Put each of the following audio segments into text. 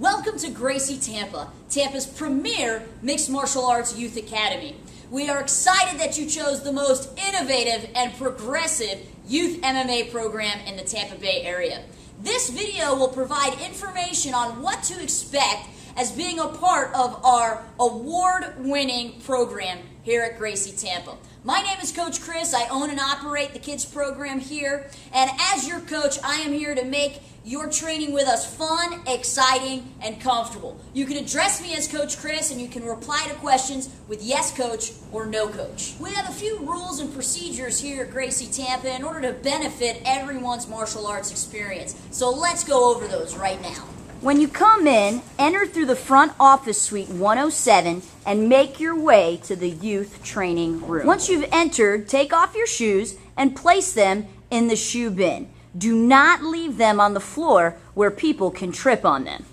Welcome to Gracie Tampa, Tampa's premier mixed martial arts youth academy. We are excited that you chose the most innovative and progressive youth MMA program in the Tampa Bay area. This video will provide information on what to expect as being a part of our award-winning program here at Gracie Tampa. My name is Coach Chris. I own and operate the kids program here, and as your coach, I am here to make your training with us fun, exciting, and comfortable. You can address me as Coach Chris, and you can reply to questions with yes, coach, or no, coach. We have a few rules and procedures here at Gracie Tampa in order to benefit everyone's martial arts experience. So let's go over those right now. When you come in, enter through the front office suite 107 and make your way to the youth training room. Once you've entered, take off your shoes and place them in the shoe bin. Do not leave them on the floor where people can trip on them.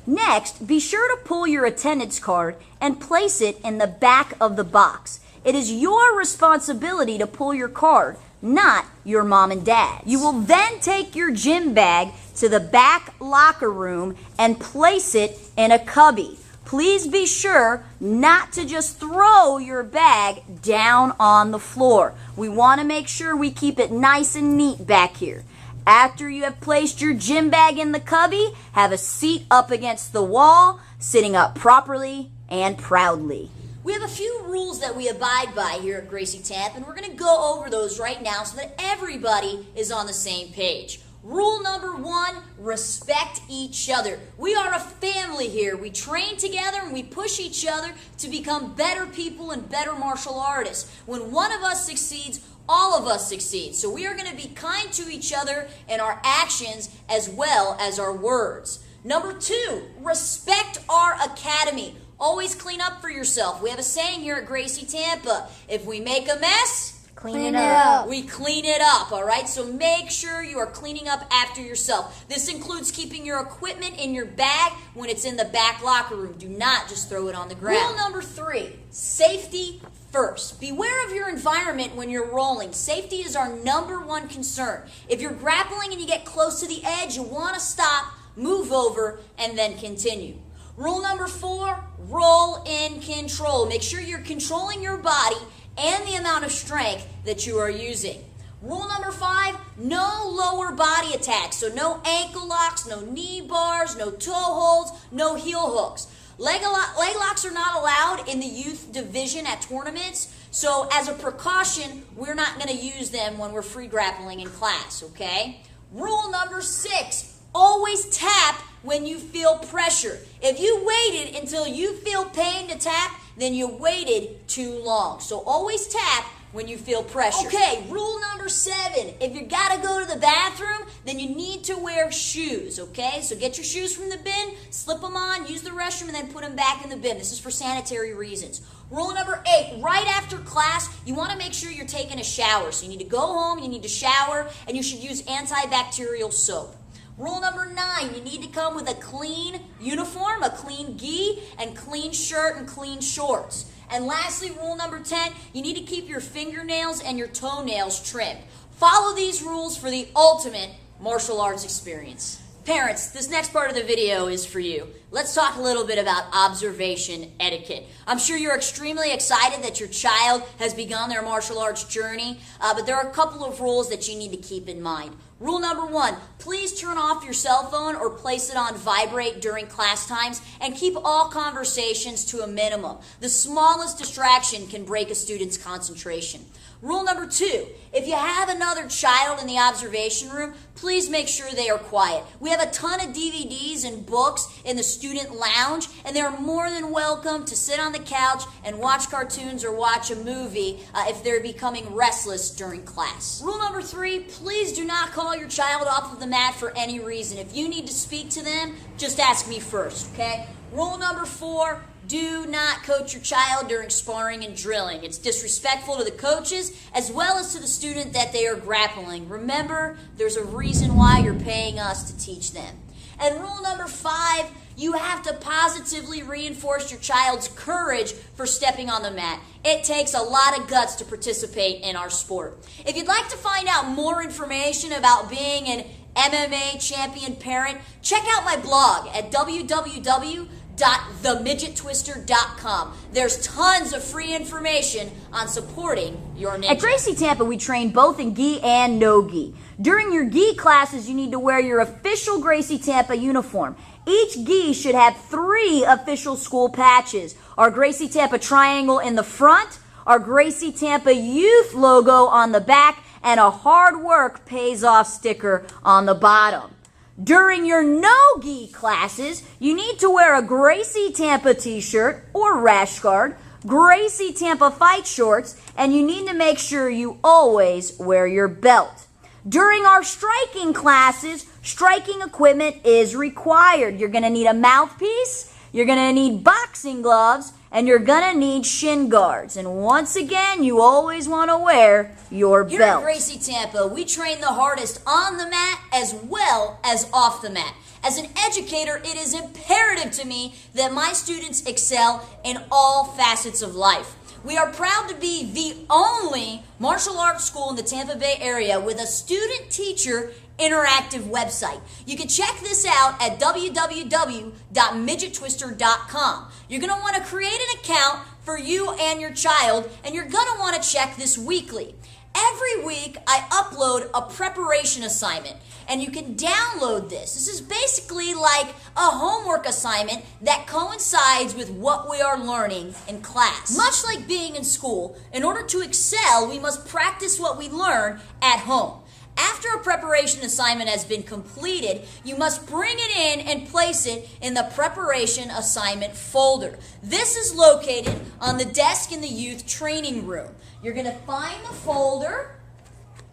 Next, be sure to pull your attendance card and place it in the back of the box. It is your responsibility to pull your card, not your mom and dad's. You will then take your gym bag to the back locker room and place it in a cubby. Please be sure not to just throw your bag down on the floor. We want to make sure we keep it nice and neat back here. After you have placed your gym bag in the cubby, have a seat up against the wall, sitting up properly and proudly. We have a few rules that we abide by here at Gracie Tampa, and we're going to go over those right now so that everybody is on the same page. Rule number 1, respect each other. We are a family here. We train together and we push each other to become better people and better martial artists. When one of us succeeds, all of us succeed. So we are going to be kind to each other in our actions as well as our words. Number 2, respect our academy. Always clean up for yourself. We have a saying here at Gracie Tampa, if we make a mess, Clean it up. We clean it up, all right? So make sure you are cleaning up after yourself. This includes keeping your equipment in your bag when it's in the back locker room. Do not just throw it on the ground. Rule number 3, safety first. Beware of your environment when you're rolling. Safety is our number 1 concern. If you're grappling and you get close to the edge, you want to stop, move over, and then continue. Rule number 4, roll in control. Make sure you're controlling your body and the amount of strength that you are using. Rule number 5, no lower body attacks. So no ankle locks, no knee bars, no toe holds, no heel hooks. Leg locks are not allowed in the youth division at tournaments. So as a precaution, we're not going to use them when we're free grappling in class, okay? Rule number 6, always tap when you feel pressure. If you waited until you feel pain to tap, then you waited too long. So always tap when you feel pressure. Okay, rule number 7. If you gotta go to the bathroom, then you need to wear shoes, okay? So get your shoes from the bin, slip them on, use the restroom, and then put them back in the bin. This is for sanitary reasons. Rule number 8, right after class, you want to make sure you're taking a shower. So you need to go home, you need to shower, and you should use antibacterial soap. Rule number 9, you need to come with a clean uniform, a clean gi, and clean shirt and clean shorts. And lastly, rule number 10, you need to keep your fingernails and your toenails trimmed. Follow these rules for the ultimate martial arts experience. Parents, this next part of the video is for you. Let's talk a little bit about observation etiquette. I'm sure you're extremely excited that your child has begun their martial arts journey, but there are a couple of rules that you need to keep in mind. Rule number 1, please turn off your cell phone or place it on vibrate during class times and keep all conversations to a minimum. The smallest distraction can break a student's concentration. Rule number 2, if you have another child in the observation room, please make sure they are quiet. We have a ton of DVDs and books in the student lounge, and they're more than welcome to sit on the couch and watch cartoons or watch a movie if they're becoming restless during class. Rule number 3, please do not call your child off of the mat for any reason. If you need to speak to them, just ask me first, okay? Rule number 4, do not coach your child during sparring and drilling. It's disrespectful to the coaches as well as to the student that they are grappling. Remember, there's a reason why you're paying us to teach them. And rule number 5, you have to positively reinforce your child's courage for stepping on the mat. It takes a lot of guts to participate in our sport. If you'd like to find out more information about being an MMA champion parent, check out my blog at www.themidgettwister.com. There's tons of free information on supporting your ninja. At Gracie Tampa, we train both in gi and no gi. During your gi classes, you need to wear your official Gracie Tampa uniform. Each gi should have 3 official school patches. Our Gracie Tampa triangle in the front, our Gracie Tampa Youth logo on the back, and a hard work pays off sticker on the bottom. During your no-gi classes, you need to wear a Gracie Tampa t-shirt or rash guard, Gracie Tampa fight shorts, and you need to make sure you always wear your belt. During our striking classes, striking equipment is required. You're going to need a mouthpiece, you're going to need boxing gloves, and you're going to need shin guards. And once again, you always want to wear your belt. Here at Gracie Tampa, we train the hardest on the mat as well as off the mat. As an educator, it is imperative to me that my students excel in all facets of life. We are proud to be the only martial arts school in the Tampa Bay area with a student-teacher interactive website. You can check this out at www.midgettwister.com. You're going to want to create an account for you and your child, and you're going to want to check this weekly. Every week, I upload a preparation assignment, and you can download this. This is basically like a homework assignment that coincides with what we are learning in class. Much like being in school, in order to excel, we must practice what we learn at home. After a preparation assignment has been completed, you must bring it in and place it in the preparation assignment folder. This is located on the desk in the youth training room. You're going to find the folder,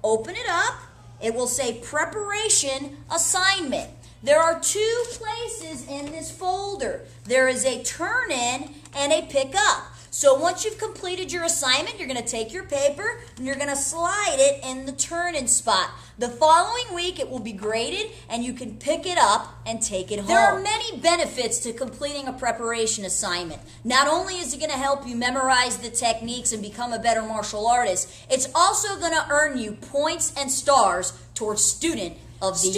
open it up. It will say preparation assignment. There are 2 places in this folder. There is a turn in and a pick up. So once you've completed your assignment, you're going to take your paper and you're going to slide it in the turn-in spot. The following week, it will be graded and you can pick it up and take it home. There are many benefits to completing a preparation assignment. Not only is it going to help you memorize the techniques and become a better martial artist, it's also going to earn you points and stars towards Student of the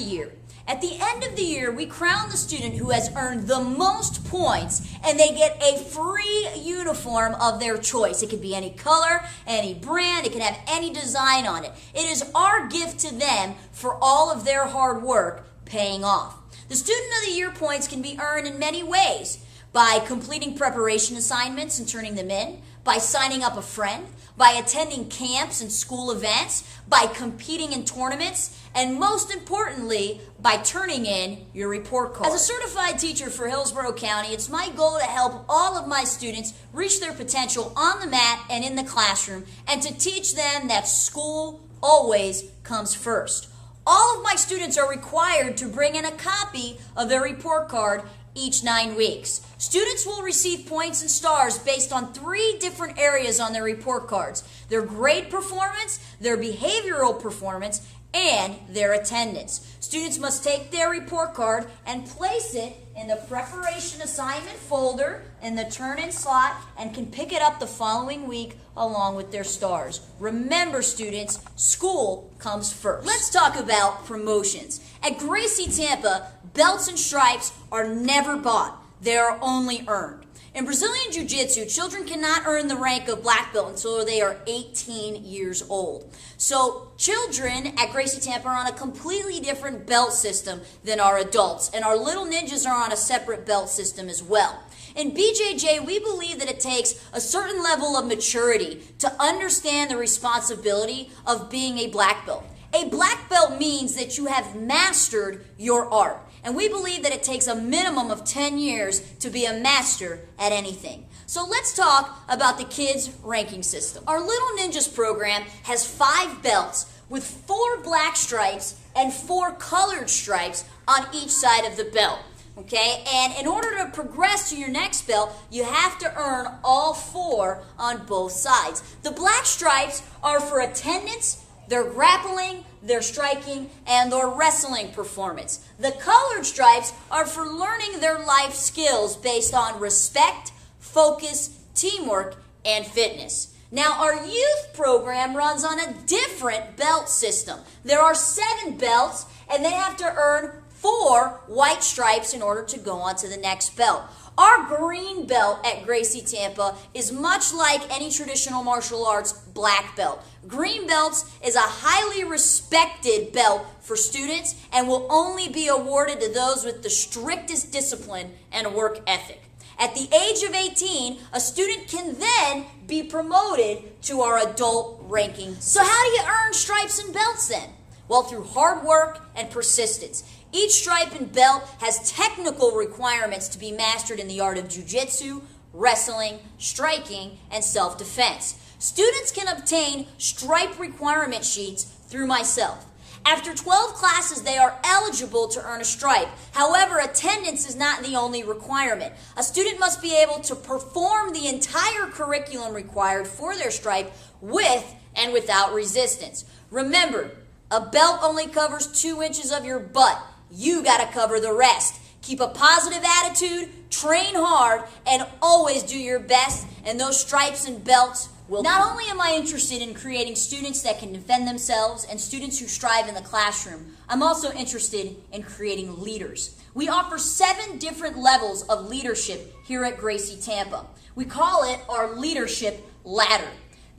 Year. At the end of the year, we crown the student who has earned the most points, and they get a free uniform of their choice. It could be any color, any brand, it can have any design on it. It is our gift to them for all of their hard work paying off. The Student of the Year points can be earned in many ways. By completing preparation assignments and turning them in, by signing up a friend, by attending camps and school events, by competing in tournaments, and most importantly, by turning in your report card. As a certified teacher for Hillsborough County, it's my goal to help all of my students reach their potential on the mat and in the classroom, and to teach them that school always comes first. All of my students are required to bring in a copy of their report card each 9 weeks. Students will receive points and stars based on 3 different areas on their report cards: their grade performance, their behavioral performance, and their attendance. Students must take their report card and place it in the preparation assignment folder in the turn-in slot and can pick it up the following week along with their stars. Remember, students, school comes first. Let's talk about promotions. At Gracie Tampa, belts and stripes are never bought. They are only earned. In Brazilian Jiu-Jitsu, children cannot earn the rank of black belt until they are 18 years old. So children at Gracie Tampa are on a completely different belt system than our adults, and our little ninjas are on a separate belt system as well. In BJJ, we believe that it takes a certain level of maturity to understand the responsibility of being a black belt. A black belt means that you have mastered your art. And we believe that it takes a minimum of 10 years to be a master at anything. So let's talk about the kids' ranking system. Our Little Ninjas program has 5 belts with 4 black stripes and 4 colored stripes on each side of the belt. Okay, and in order to progress to your next belt, you have to earn all 4 on both sides. The black stripes are for attendance, their grappling, their striking, and their wrestling performance. The colored stripes are for learning their life skills based on respect, focus, teamwork, and fitness. Now, our youth program runs on a different belt system. There are 7 belts, and they have to earn 4 white stripes in order to go on to the next belt. Our green belt at Gracie Tampa is much like any traditional martial arts black belt. Green belts is a highly respected belt for students and will only be awarded to those with the strictest discipline and work ethic. At the age of 18, a student can then be promoted to our adult ranking. So how do you earn stripes and belts then? Well, through hard work and persistence. Each stripe and belt has technical requirements to be mastered in the art of jiu-jitsu, wrestling, striking, and self-defense. Students can obtain stripe requirement sheets through myself. After 12 classes, they are eligible to earn a stripe. However, attendance is not the only requirement. A student must be able to perform the entire curriculum required for their stripe with and without resistance. Remember, a belt only covers 2 inches of your butt. You got to cover the rest. Keep a positive attitude, train hard, and always do your best, and those stripes and belts will. Not only am I interested in creating students that can defend themselves and students who strive in the classroom, I'm also interested in creating leaders. We offer 7 different levels of leadership here at Gracie Tampa. We call it our leadership ladder.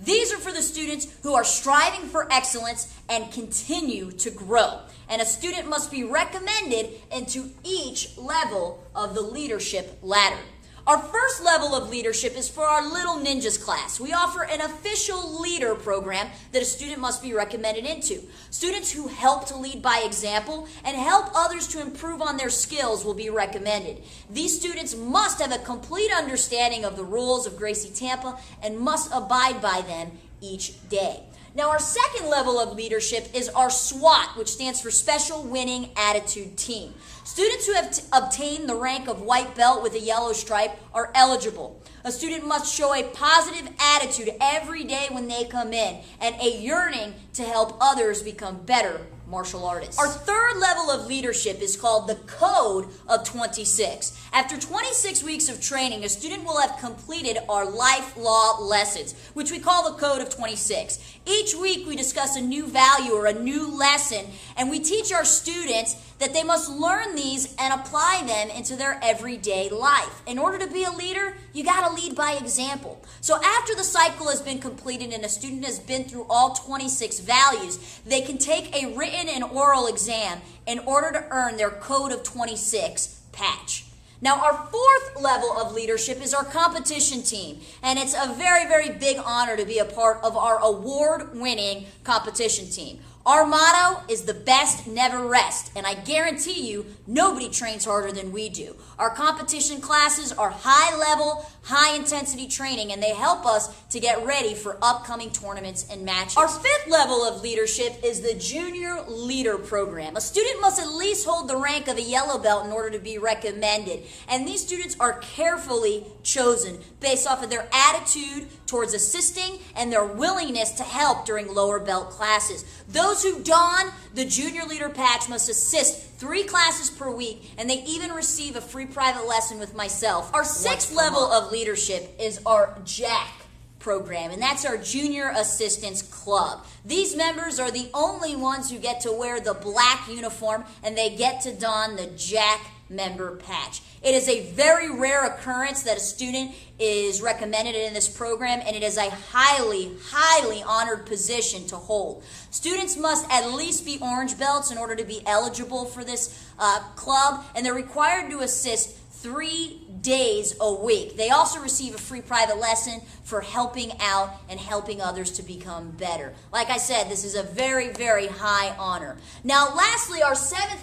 These are for the students who are striving for excellence and continue to grow. And a student must be recommended into each level of the leadership ladder. Our first level of leadership is for our Little Ninjas class. We offer an official leader program that a student must be recommended into. Students who help to lead by example and help others to improve on their skills will be recommended. These students must have a complete understanding of the rules of Gracie Tampa and must abide by them each day. Now, our second level of leadership is our SWAT, which stands for Special Winning Attitude Team. Students who have obtained the rank of white belt with a yellow stripe are eligible. A student must show a positive attitude every day when they come in and a yearning to help others become better martial artists. Our third level of leadership is called the Code of 26. After 26 weeks of training, a student will have completed our life law lessons, which we call the Code of 26. Each week we discuss a new value or a new lesson, and we teach our students that they must learn these and apply them into their everyday life. In order to be a leader, you got to lead by example. So after the cycle has been completed and a student has been through all 26 values, they can take a written and oral exam in order to earn their Code of 26 patch. Now, our fourth level of leadership is our competition team, and it's a very, very big honor to be a part of our award-winning competition team. Our motto is the best never rest, and I guarantee you nobody trains harder than we do. Our competition classes are high-level, high-intensity training, and they help us to get ready for upcoming tournaments and matches. Our fifth level of leadership is the Junior Leader Program. A student must at least hold the rank of a yellow belt in order to be recommended, and these students are carefully chosen based off of their attitude towards assisting and their willingness to help during lower belt classes. Those who don the Junior Leader Patch must assist 3 classes per week, and they even receive a free private lesson with myself. Our sixth level of leadership is our JACK program, and that's our Junior Assistants Club. These members are the only ones who get to wear the black uniform, and they get to don the JACK member patch. It is a very rare occurrence that a student is recommended in this program, and it is a highly, highly honored position to hold. Students must at least be orange belts in order to be eligible for this club, and they're required to assist 3 days a week. They also receive a free private lesson for helping out and helping others to become better. Like I said, this is a very, very high honor. Now, lastly, our seventh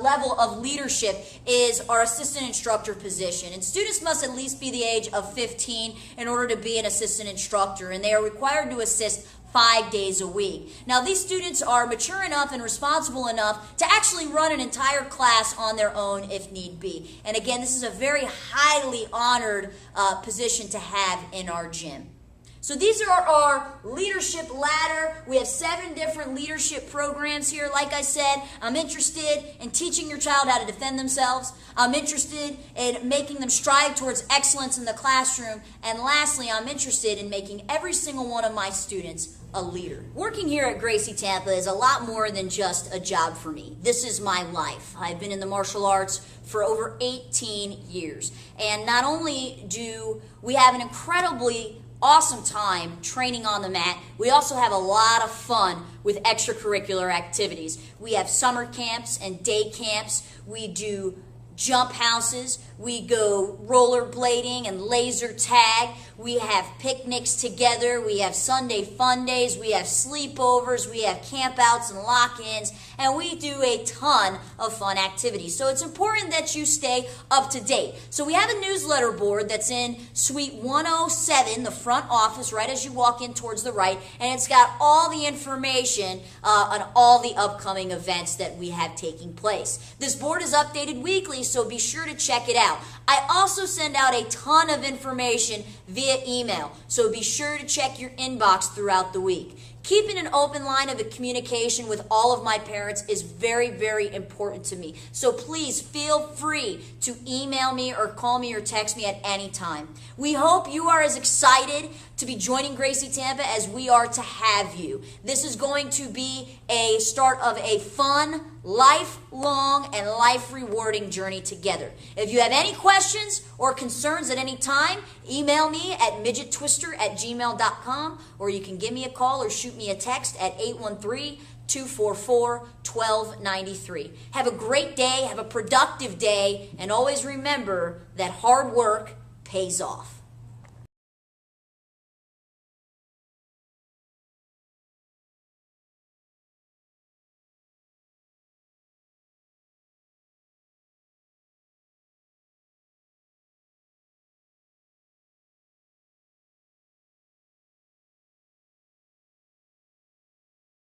level of leadership is our assistant instructor position, and students must at least be the age of 15 in order to be an assistant instructor, and they are required to assist 5 days a week. Now, these students are mature enough and responsible enough to actually run an entire class on their own if need be. And again, this is a very highly honored position to have in our gym. So these are our leadership ladder. We have 7 different leadership programs here. Like I said, I'm interested in teaching your child how to defend themselves. I'm interested in making them strive towards excellence in the classroom. And lastly, I'm interested in making every single one of my students a leader. Working here at Gracie Tampa is a lot more than just a job for me. This is my life. I've been in the martial arts for over 18 years. And not only do we have an incredibly awesome time training on the mat, we also have a lot of fun with extracurricular activities. We have summer camps and day camps. We do jump houses. We go rollerblading and laser tag. We have picnics together. We have Sunday fun days. We have sleepovers. We have campouts and lock-ins. And we do a ton of fun activities. So it's important that you stay up to date. So we have a newsletter board that's in Suite 107, the front office, right as you walk in towards the right. And it's got all the information on all the upcoming events that we have taking place. This board is updated weekly, so be sure to check it out. I also send out a ton of information via email, so be sure to check your inbox throughout the week. Keeping an open line of communication with all of my parents is very, very important to me. So please feel free to email me or call me or text me at any time. We hope you are as excited to be joining Gracie Tampa as we are to have you. This is going to be a start of a fun, lifelong, and life-rewarding journey together. If you have any questions or concerns at any time, email me at midgettwister@gmail.com, or you can give me a call or shoot me a text at 813-244-1293. Have a great day, have a productive day, and always remember that hard work pays off.